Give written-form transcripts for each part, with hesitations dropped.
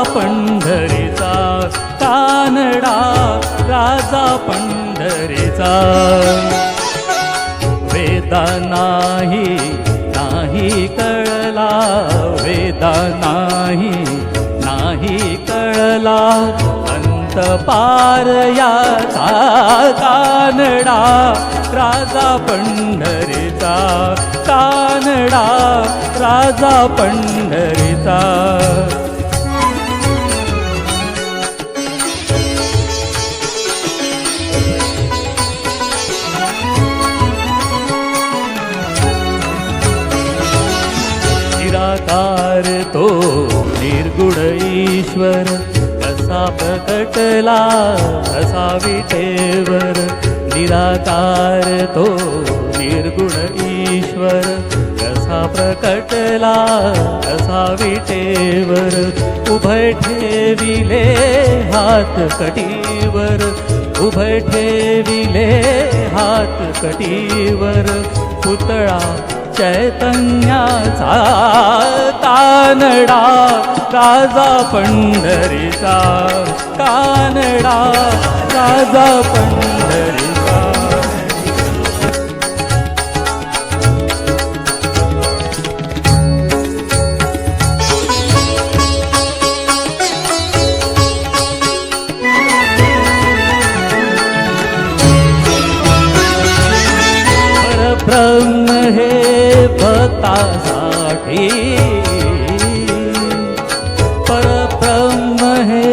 पंढरीचा, कानडा राजा पंढरीचा. वेदा नाही नाही कळला, वेदा नाही नाही कळला, अंत पार याचा, कानडा राजा पंढरीचा, कानडा राजा पंढरीचा. निराकार तो निर्गुण ईश्वर, कसा प्रकटला कसा विटेवर. निराकार तो निर्गुण ईश्वर, कसा प्रकटला कसा विटेवर. उभय ठेविले हात कटीवर, उभय ठेविले हात कटीवर. पुतळा चैतन्याचा, कानडा राजा पंढरीचा, कानडा राजा पंढरीचा. परब्रह्म हे भक्तासाठी, परब्रह्म हे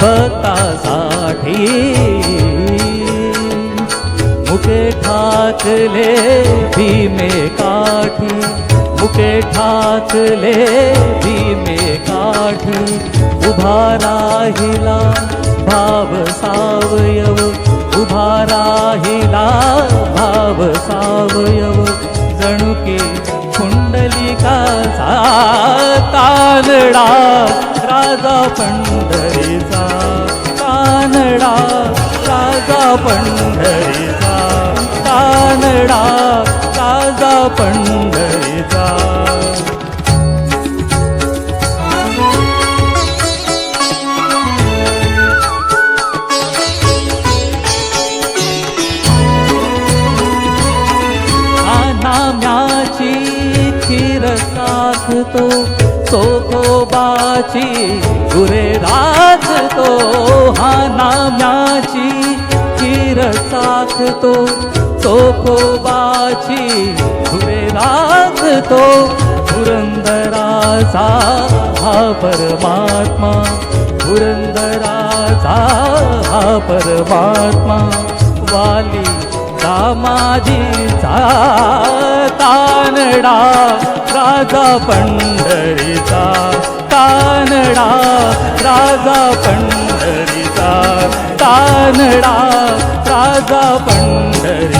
भक्तासाठी. मुके ठाकले भीमे काठी, मुके ठाकले भीमे काठी. उभा राहिला भाव सावयव, उभा राहिला भाव सावयव. जणू की कुंडलिकाचा, कानडा राजा पंढरीचा, कानडा राजा पंढरीचा, कानडा राजा पंढरीचा. नाम्याची खीर साधतो, चोखोबाची गुरे राखतो. हा नाम्याची खीर साधतो, चोखोबाची गुरे राखतो. पुरंदराचा हा परमात्मा, पुरंदराचा हा परमात्मा. वाली दामाजीचा, कानडा राजा पंढरीचा, कानडा राजा पंढरीचा, कानडा राजा पंढरीचा.